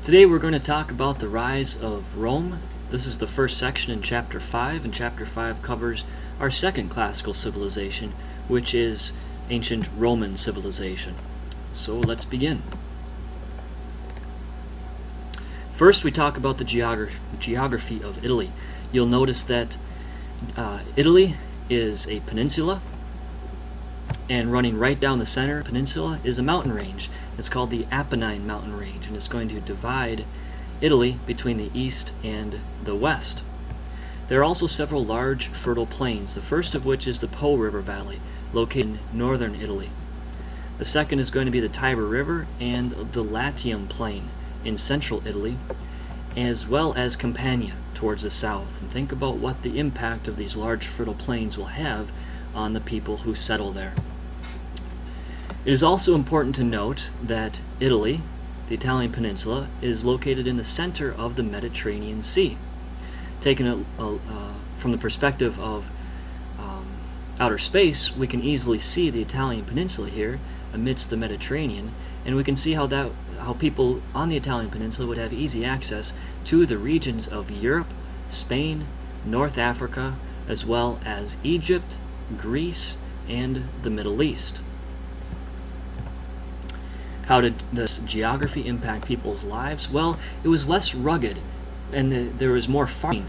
Today we're going to talk about the rise of Rome. This is the first section in Chapter 5, and Chapter 5 covers our second classical civilization, which is ancient Roman civilization. So let's begin. First, we talk about the geography of Italy. You'll notice that Italy is a peninsula, and running right down the center of the peninsula is a mountain range. It's called the Apennine mountain range, and it's going to divide Italy between the east and the west. There are also several large fertile plains, the first of which is the Po River Valley, located in northern Italy. The second is going to be the Tiber River and the Latium Plain in central Italy, as well as Campania towards the south. And think about what the impact of these large fertile plains will have on the people who settle there. It is also important to note that Italy, the Italian Peninsula, is located in the center of the Mediterranean Sea. Taken from the perspective of outer space, we can easily see the Italian Peninsula here amidst the Mediterranean, and we can see how people on the Italian Peninsula would have easy access to the regions of Europe, Spain, North Africa, as well as Egypt, Greece, and the Middle East. How did this geography impact people's lives? Well, it was less rugged, and there was more farming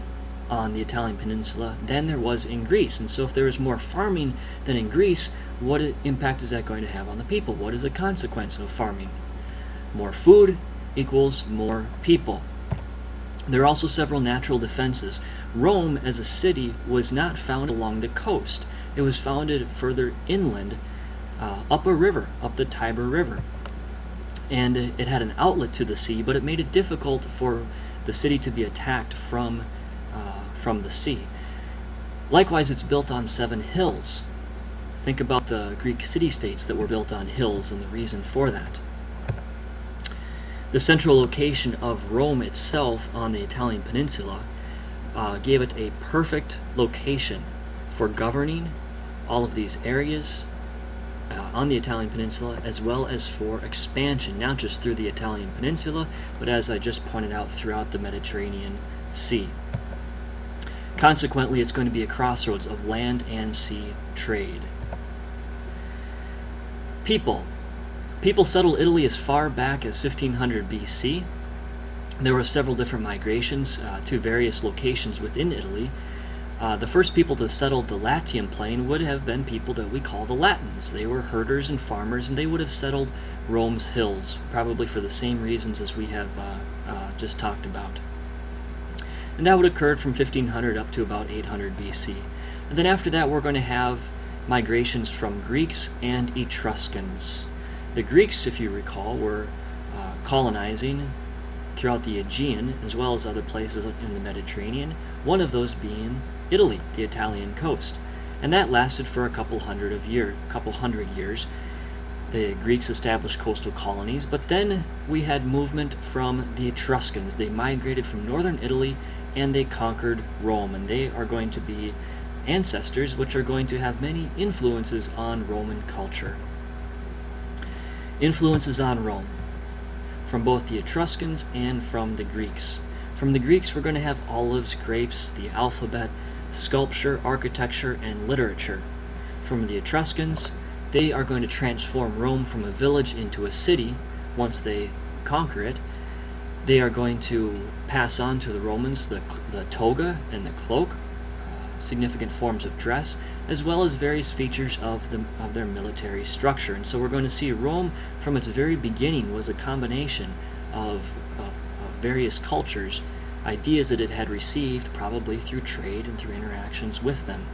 on the Italian Peninsula than there was in Greece. And so if there was more farming than in Greece, what impact is that going to have on the people? What is the consequence of farming? More food equals more people. There are also several natural defenses. Rome as a city was not founded along the coast. It was founded further inland, up a river, up the Tiber River. And it had an outlet to the sea, but it made it difficult for the city to be attacked from the sea. Likewise, it's built on 7 hills. Think about the Greek city-states that were built on hills and the reason for that. The central location of Rome itself on the Italian Peninsula gave it a perfect location for governing all of these areas on the Italian Peninsula, as well as for expansion, not just through the Italian Peninsula, but as I just pointed out, throughout the Mediterranean Sea. Consequently, it's going to be a crossroads of land and sea trade. People settled Italy as far back as 1500 BC. There were several different migrations to various locations within Italy. The first people to settle the Latium Plain would have been people that we call the Latins. They were herders and farmers, and they would have settled Rome's hills, probably for the same reasons as we have just talked about. And that would have occurred from 1500 up to about 800 BC. And then after that, we're going to have migrations from Greeks and Etruscans. The Greeks, if you recall, were colonizing throughout the Aegean, as well as other places in the Mediterranean, one of those being Italy, the Italian coast. And that lasted for a couple hundred years. The Greeks established coastal colonies, but then we had movement from the Etruscans. They migrated from northern Italy and they conquered Rome, and they are going to be ancestors which are going to have many influences on Roman culture. Influences on Rome from both the Etruscans and from the Greeks. From the Greeks, we're going to have olives, grapes, the alphabet, sculpture, architecture, and literature. From the Etruscans, they are going to transform Rome from a village into a city once they conquer it. They are going to pass on to the Romans the toga and the cloak, significant forms of dress, as well as various features of their military structure. And so we're going to see Rome from its very beginning was a combination of various cultures, ideas that it had received probably through trade and through interactions with them.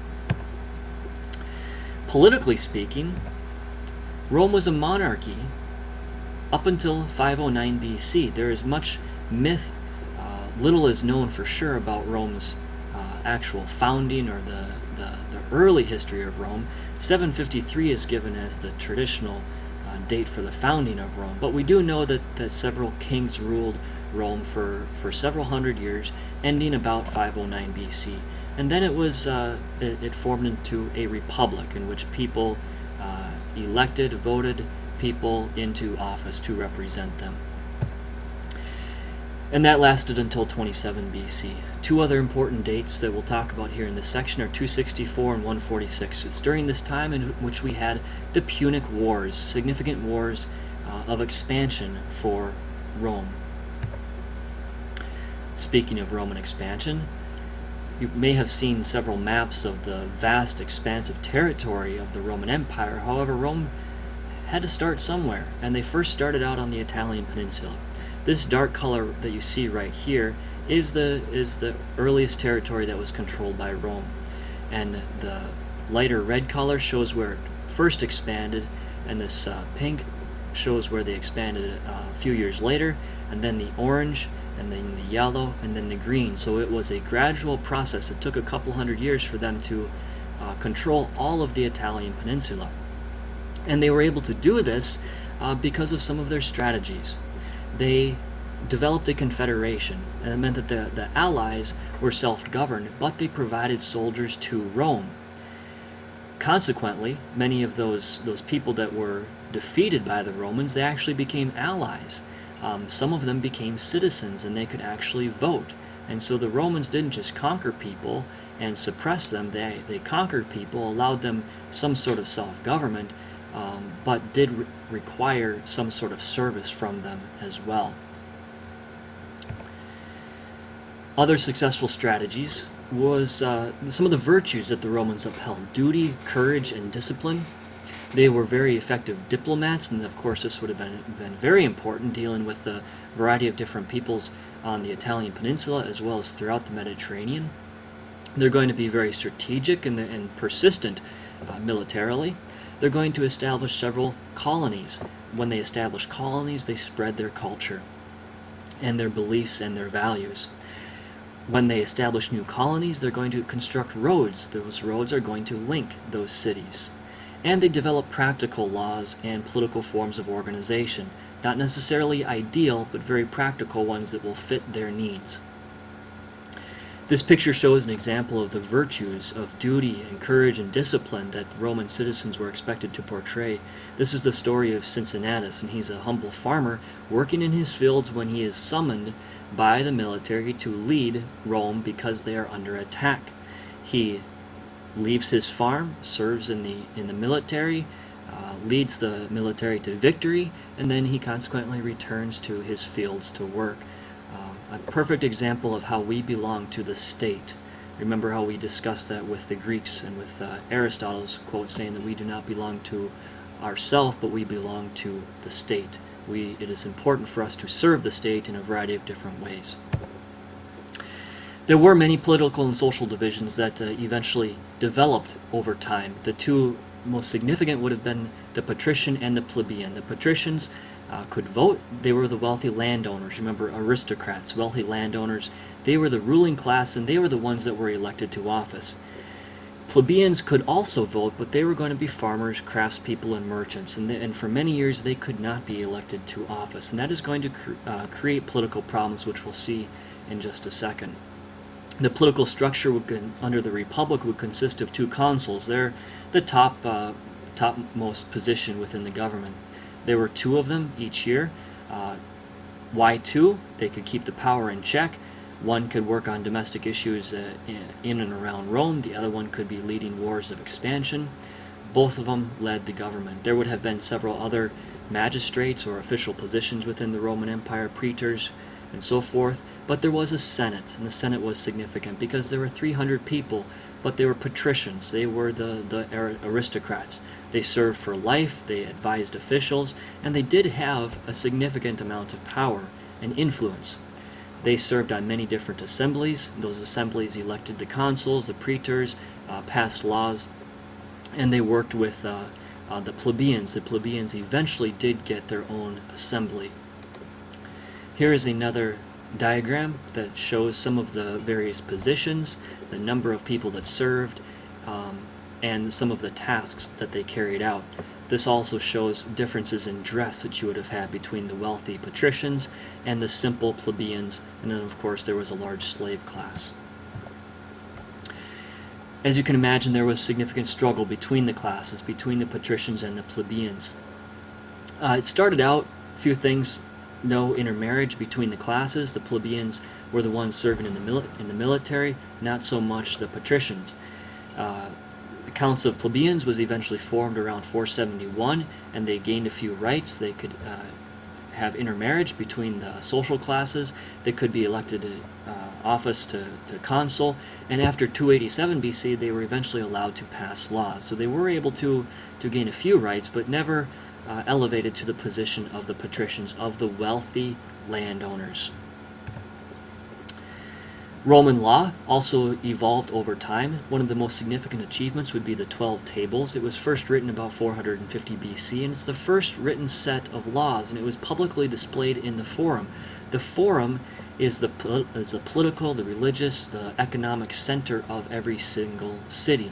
Politically speaking, Rome was a monarchy up until 509 BC. There is much myth, little is known for sure about Rome's actual founding or the early history of Rome. 753 is given as the traditional date for the founding of Rome, but we do know that several kings ruled Rome for several hundred years, ending about 509 BC. And then it formed into a republic in which people voted people into office to represent them. And that lasted until 27 BC. Two other important dates that we'll talk about here in this section are 264 and 146. It's during this time in which we had the Punic Wars, significant wars of expansion for Rome. Speaking of Roman expansion, you may have seen several maps of the vast expanse of territory of the Roman Empire. However, Rome had to start somewhere, and they first started out on the Italian Peninsula. This dark color that you see right here is the earliest territory that was controlled by Rome, and the lighter red color shows where it first expanded, and this pink shows where they expanded a few years later, and then the orange, and then the yellow, and then the green. So it was a gradual process. It took a couple hundred years for them to control all of the Italian Peninsula, and they were able to do this because of some of their strategies. They developed a confederation, and it meant that the allies were self-governed, but they provided soldiers to Rome. Consequently, many of those people that were defeated by the Romans, they actually became allies. Some of them became citizens, and they could actually vote. And so the Romans didn't just conquer people and suppress them, they conquered people, allowed them some sort of self-government, but did require some sort of service from them as well. Other successful strategies was some of the virtues that the Romans upheld: duty, courage, and discipline. They were very effective diplomats, and of course this would have been very important dealing with the variety of different peoples on the Italian Peninsula as well as throughout the Mediterranean. They're going to be very strategic and persistent militarily. They're going to establish several colonies. When they establish colonies, they spread their culture and their beliefs and their values. When they establish new colonies, they're going to construct roads. Those roads are going to link those cities. And they develop practical laws and political forms of organization. Not necessarily ideal, but very practical ones that will fit their needs. This picture shows an example of the virtues of duty and courage and discipline that Roman citizens were expected to portray. This is the story of Cincinnatus, and he's a humble farmer working in his fields when he is summoned by the military to lead Rome because they are under attack. He leaves his farm, serves in the military, leads the military to victory, and then he consequently returns to his fields to work. A perfect example of how we belong to the state. Remember how we discussed that with the Greeks and with Aristotle's quote saying that we do not belong to ourselves, but we belong to the state. It is important for us to serve the state in a variety of different ways. There were many political and social divisions that eventually developed over time. The two most significant would have been the patrician and the plebeian. The patricians could vote. They were the wealthy landowners. Remember, aristocrats, wealthy landowners. They were the ruling class, and they were the ones that were elected to office. Plebeians could also vote, but they were going to be farmers, craftspeople, and merchants. And for many years, they could not be elected to office. And that is going to create political problems, which we'll see in just a second. The political structure under the Republic would consist of two consuls. They're the topmost position within the government. There were two of them each year. Why two? They could keep the power in check. One could work on domestic issues in and around Rome. The other one could be leading wars of expansion. Both of them led the government. There would have been several other magistrates or official positions within the Roman Empire, praetors, and so forth, but there was a Senate, and the Senate was significant because there were 300 people, but they were patricians. They were the aristocrats. They served for life, they advised officials, and they did have a significant amount of power and influence. They served on many different assemblies. Those assemblies elected the consuls, the praetors, passed laws, and they worked with the plebeians. The plebeians eventually did get their own assembly. Here is another diagram that shows some of the various positions, the number of people that served, and some of the tasks that they carried out. This also shows differences in dress that you would have had between the wealthy patricians and the simple plebeians, and then of course there was a large slave class. As you can imagine, there was significant struggle between the classes, between the patricians and the plebeians. It started out, a few things no intermarriage between the classes. The plebeians were the ones serving in the military, not so much the patricians. The Counts of Plebeians was eventually formed around 471, and they gained a few rights. They could have intermarriage between the social classes. They could be elected to office to consul, and after 287 BC they were eventually allowed to pass laws. So they were able to gain a few rights, but never elevated to the position of the patricians, of the wealthy landowners. Roman law also evolved over time. One of the most significant achievements would be the 12 Tables. It was first written about 450 BC, and it's the first written set of laws, and it was publicly displayed in the Forum. The Forum is the political, the religious, the economic center of every single city.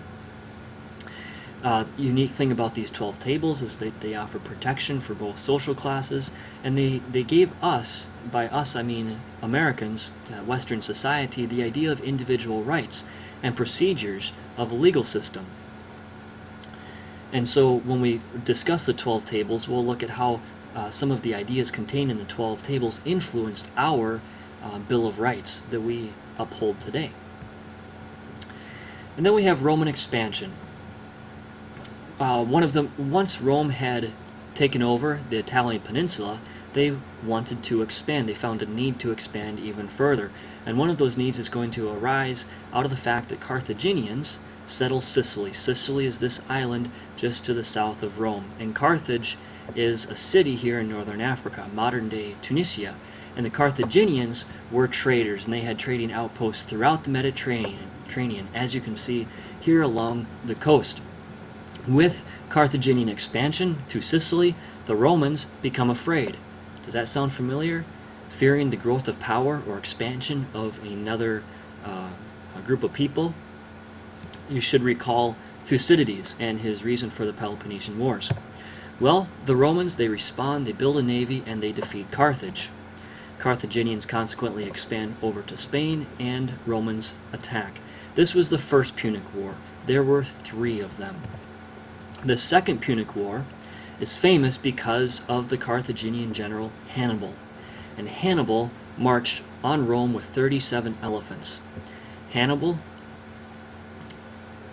Unique thing about these 12 tables is that they offer protection for both social classes, and they gave us, by us I mean Americans, Western society, the idea of individual rights and procedures of a legal system. And so when we discuss the 12 tables, we'll look at how some of the ideas contained in the 12 tables influenced our Bill of Rights that we uphold today. And then we have Roman expansion. Once Rome had taken over the Italian Peninsula, they wanted to expand. They found a need to expand even further. And one of those needs is going to arise out of the fact that Carthaginians settle Sicily. Sicily is this island just to the south of Rome. And Carthage is a city here in northern Africa, modern-day Tunisia. And the Carthaginians were traders, and they had trading outposts throughout the Mediterranean, as you can see here along the coast. With Carthaginian expansion to Sicily, the Romans become afraid. Does that sound familiar? Fearing the growth of power or expansion of another group of people? You should recall Thucydides and his reason for the Peloponnesian Wars. Well, the Romans, they respond, they build a navy, and they defeat Carthage. Carthaginians consequently expand over to Spain, and Romans attack. This was the First Punic War. There were 3 of them. The Second Punic War is famous because of the Carthaginian general Hannibal. And Hannibal marched on Rome with 37 elephants. Hannibal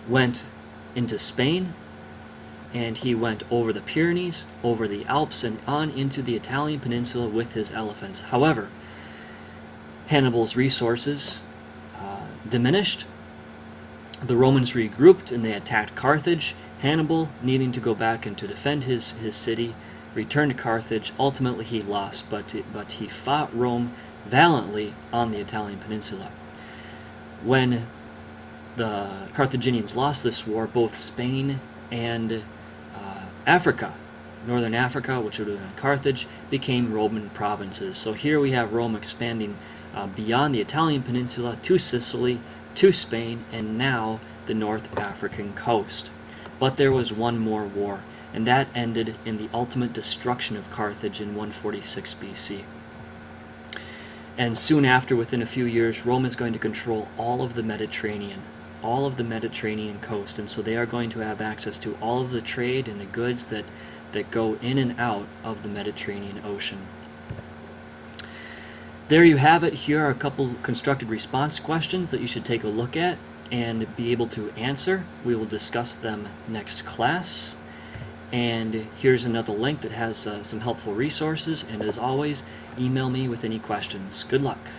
went into Spain, and he went over the Pyrenees, over the Alps, and on into the Italian Peninsula with his elephants. However, Hannibal's resources diminished. The Romans regrouped and they attacked Carthage. Hannibal, needing to go back and to defend his city, returned to Carthage. Ultimately he lost, but he fought Rome valiantly on the Italian Peninsula. When the Carthaginians lost this war, both Spain and Africa, northern Africa, which would have been Carthage, became Roman provinces. So here we have Rome expanding beyond the Italian Peninsula to Sicily, to Spain, and now the North African coast. But there was one more war, and that ended in the ultimate destruction of Carthage in 146 BC. And soon after, within a few years, Rome is going to control all of the Mediterranean coast, and so they are going to have access to all of the trade and the goods that go in and out of the Mediterranean Ocean. There you have it. Here are a couple constructed response questions that you should take a look at and be able to answer. We will discuss them next class. And here's another link that has some helpful resources, and as always, email me with any questions. Good luck.